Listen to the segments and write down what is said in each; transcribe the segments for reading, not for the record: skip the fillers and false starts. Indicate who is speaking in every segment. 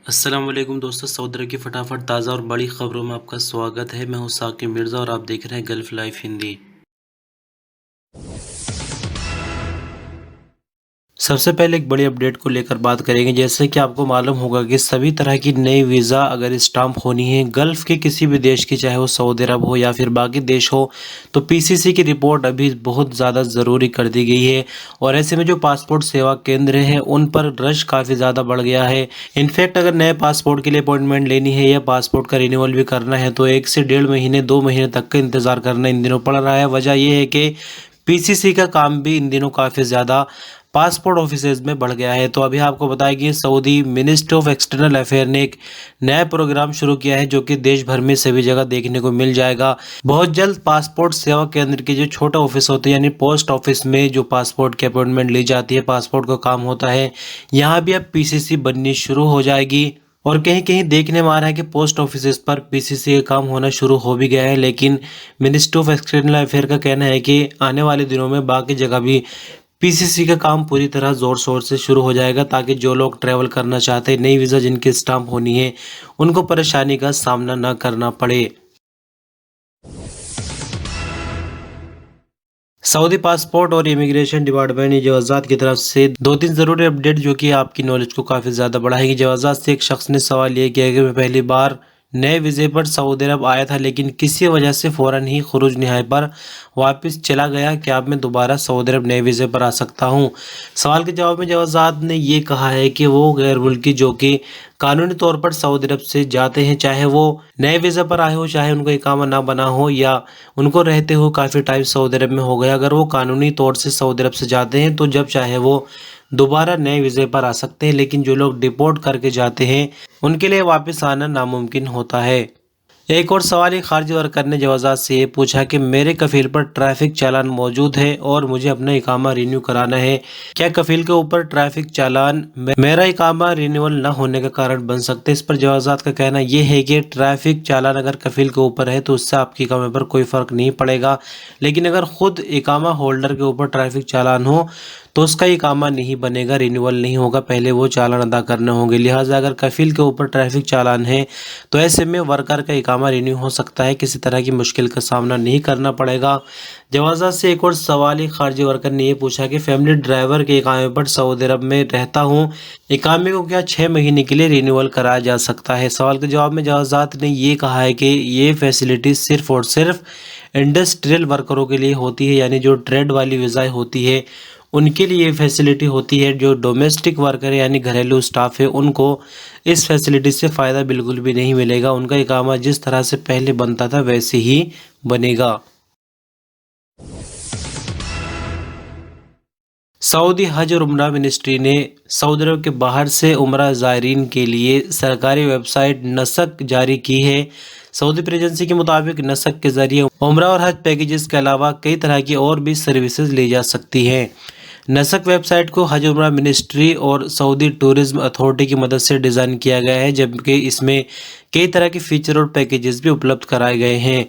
Speaker 1: अस्सलाम वालेकुम दोस्तों, सऊदी अरब की फटाफट ताज़ा और बड़ी खबरों में आपका स्वागत है। मैं हूं साकिब मिर्ज़ा और आप देख रहे हैं गल्फ लाइफ हिंदी। सबसे पहले एक बड़ी अपडेट को लेकर बात करेंगे। जैसे कि आपको मालूम होगा कि सभी तरह की नई वीज़ा अगर स्टाम्प होनी है गल्फ़ के किसी भी देश की, चाहे वो सऊदी अरब हो या फिर बाकी देश हो, तो पीसीसी की रिपोर्ट अभी बहुत ज़्यादा ज़रूरी कर दी गई है। और ऐसे में जो पासपोर्ट सेवा केंद्र हैं उन पर रश काफ़ी ज़्यादा बढ़ गया है। इनफैक्ट अगर नए पासपोर्ट के लिए अपॉइंटमेंट लेनी है या पासपोर्ट का रिन्यूअल भी करना है तो 1 से 1.5 महीने 2 महीने तक का इंतज़ार करना इन दिनों पड़ रहा है। वजह यह है कि पीसीसी का काम भी इन दिनों काफ़ी ज़्यादा पासपोर्ट ऑफिसेज में बढ़ गया है। तो अभी आपको बताया कि Saudi ministry of external affair ने एक नया प्रोग्राम शुरू किया है जो कि देश भर में सभी जगह देखने को मिल जाएगा। बहुत जल्द पासपोर्ट सेवा केंद्र के जो छोटे ऑफिस होते हैं यानी पोस्ट ऑफिस में जो पासपोर्ट की अपॉइंटमेंट ली जाती है, पासपोर्ट का काम होता है, यहाँ भी अब पीसीसी बननी शुरू हो जाएगी। और कहीं कहीं देखने में आ रहा है कि पोस्ट ऑफिस पर पीसीसी का काम होना शुरू हो भी गया है, लेकिन मिनिस्ट्री ऑफ एक्सटर्नल अफेयर का कहना है कि आने वाले दिनों में बाकी जगह भी पीसीसी का काम पूरी तरह जोर शोर से शुरू हो जाएगा ताकि जो लोग ट्रैवल करना चाहते हैं, नई वीज़ा जिनकी स्टाम्प होनी है, उनको परेशानी का सामना न करना पड़े। सऊदी पासपोर्ट और इमिग्रेशन डिपार्टमेंट ने जवाज़ात की तरफ से 2-3 ज़रूरी अपडेट जो कि आपकी नॉलेज को काफ़ी ज़्यादा बढ़ाएगी। जवाज़ात से एक शख्स ने सवाल ये किया कि मैं पहली बार नए वीज़े पर सऊदी अरब आया था लेकिन किसी वजह से फ़ौरन ही खुरूज नहाय पर वापस चला गया। क्या अब मैं दोबारा सऊदी अरब नए वीज़े पर आ सकता हूँ? सवाल के जवाब में जवाज़ात ने ये कहा है कि वो गैर मुल्की जो कि कानूनी तौर पर सऊदी अरब से जाते हैं, चाहे वो नए वीज़ा पर आए हो, चाहे उनको इकामा ना बना हो या उनको रहते हो काफ़ी टाइम सऊदी अरब में हो गया, अगर वो कानूनी तौर से सऊदी अरब से जाते हैं तो जब चाहे वो दोबारा नए वीज़े पर आ सकते हैं। लेकिन जो लोग डिपोर्ट करके जाते हैं उनके लिए वापस आना नामुमकिन होता है। एक और सवाल एक खारजी वर्कर ने जवाज़ात से ये पूछा कि मेरे कफ़ील पर ट्रैफिक चालान मौजूद है और मुझे अपना इकामा रिन्यू कराना है। क्या कफ़ील के ऊपर ट्रैफिक चालान मेरा इकामा रिन्यूअल न होने का कारण बन सकते हैं? इस पर जवाज़ात का कहना यह है कि ट्रैफिक चालान अगर कफ़ील के ऊपर है तो उससे आपके इकामे पर कोई फ़र्क नहीं पड़ेगा, लेकिन अगर ख़ुद इकामा होल्डर के ऊपर ट्रैफिक चालान हो तो उसका इकामा नहीं बनेगा, रिन्यूअल नहीं होगा, पहले वो चालान अदा करने होंगे। लिहाजा अगर कफ़ील के ऊपर ट्रैफिक चालान है तो ऐसे में वर्कर का इकामा रिन्यू हो सकता है, किसी तरह की मुश्किल का सामना नहीं करना पड़ेगा। जवाज़ात से एक और सवाल एक खारजी वर्कर ने ये पूछा कि फैमिली ड्राइवर के इकामे पर सऊदी अरब में रहता हूँ, इकामे को क्या 6 महीने के लिए रिन्यूअल कराया जा सकता है? सवाल के जवाब में जवाज़ात ने ये कहा है कि ये फैसिलिटी सिर्फ़ और सिर्फ इंडस्ट्रियल वर्करों के लिए होती है, यानी जो ट्रेड वाली वीज़ाएँ होती है उनके लिए ये फैसिलिटी होती है। जो डोमेस्टिक वर्कर है यानी घरेलू स्टाफ है उनको इस फैसिलिटी से फ़ायदा बिल्कुल भी नहीं मिलेगा। उनका इकामा जिस तरह से पहले बनता था वैसे ही बनेगा। सऊदी हज और उम्रा मिनिस्ट्री ने सऊदी अरब के बाहर से उम्रा ज़ायरीन के लिए सरकारी वेबसाइट नसक जारी की है। सऊदी प्रेस एजेंसी के मुताबिक नसक के ज़रिए उम्रा और हज पैकेजेस के अलावा कई तरह की और भी सर्विसेज ली जा सकती हैं। नसक वेबसाइट को हज उम्रा मिनिस्ट्री और सऊदी टूरिज्म अथॉरिटी की मदद से डिज़ाइन किया गया है, जबकि इसमें कई तरह के फीचर और पैकेजेस भी उपलब्ध कराए गए हैं।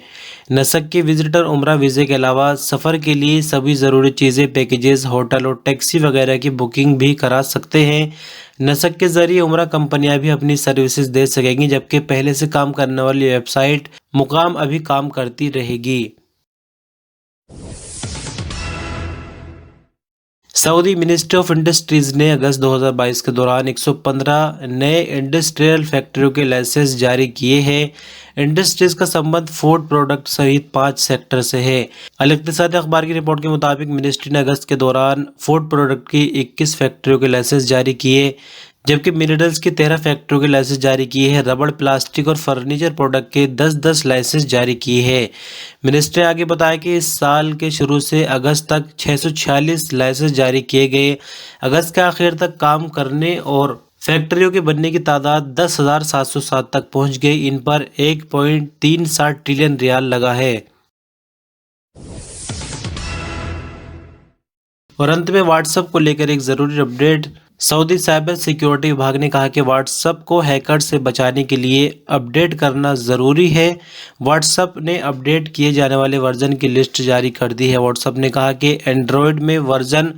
Speaker 1: नसक के विजिटर उम्रा वीज़े के अलावा सफ़र के लिए सभी ज़रूरी चीज़ें, पैकेजेस, होटल और टैक्सी वगैरह की बुकिंग भी करा सकते हैं। नसक के ज़रिए उम्रा कंपनियां भी अपनी सर्विसेज दे सकेंगी, जबकि पहले से काम करने वाली वेबसाइट मुकाम अभी काम करती रहेगी। सऊदी मिनिस्ट्री ऑफ इंडस्ट्रीज़ ने अगस्त 2022 के दौरान 115 नए इंडस्ट्रियल फैक्ट्रियों के लाइसेंस जारी किए हैं। इंडस्ट्रीज़ का संबंध फूड प्रोडक्ट सहित 5 सेक्टर से है। अल इक्तिसाद अखबार की रिपोर्ट के मुताबिक मिनिस्ट्री ने अगस्त के दौरान फूड प्रोडक्ट की 21 फैक्ट्रियों के लाइसेंस जारी किए, जबकि मिनरल्स की 13 फैक्ट्रियों के लाइसेंस जारी किए हैं। रबड़, प्लास्टिक और फर्नीचर प्रोडक्ट के 10-10 लाइसेंस जारी किए हैं। मिनिस्ट्री ने आगे बताया कि इस साल के शुरू से अगस्त तक 646 लाइसेंस जारी किए गए। अगस्त के आखिर तक काम करने और फैक्ट्रियों के बनने की तादाद 10,707 तक पहुंच गई। इन पर 1.37 ट्रिलियन रियाल लगा है। और अंत में व्हाट्सएप को लेकर एक ज़रूरी अपडेट। सऊदी साइबर सिक्योरिटी विभाग ने कहा कि व्हाट्सएप को हैकर से बचाने के लिए अपडेट करना ज़रूरी है। व्हाट्सएप ने अपडेट किए जाने वाले वर्जन की लिस्ट जारी कर दी है। व्हाट्सएप ने कहा कि एंड्रॉयड में वर्जन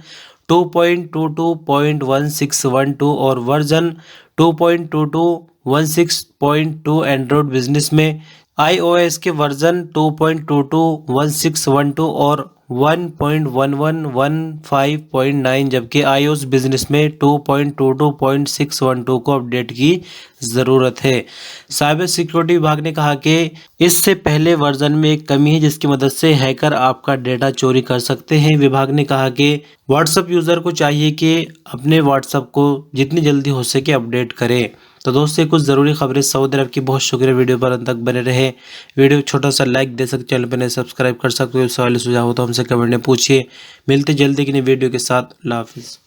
Speaker 1: 2.22.1612 और वर्जन 2.22.16.2 एंड्रॉयड बिजनेस में, iOS के वर्जन 2.22.16.12 और 1.11.15.9 जबकि iOS बिजनेस में 2.22.612 को अपडेट की ज़रूरत है। साइबर सिक्योरिटी विभाग ने कहा कि इससे पहले वर्जन में एक कमी है जिसकी मदद से हैकर आपका डेटा चोरी कर सकते हैं। विभाग ने कहा कि व्हाट्सएप यूज़र को चाहिए कि अपने व्हाट्सएप को जितनी जल्दी हो सके अपडेट करें। तो दोस्तों, कुछ ज़रूरी खबरें सऊदी अरब की। बहुत शुक्रिया, वीडियो पर अंत तक बने रहे। वीडियो छोटा सा लाइक दे सकते, चैनल पर नए सब्सक्राइब कर सकते हो। सवाल सुझाव हो तो हमसे कमेंट में पूछिए। मिलते जल्दी की नई वीडियो के साथ। अल्लाह हाफिज़।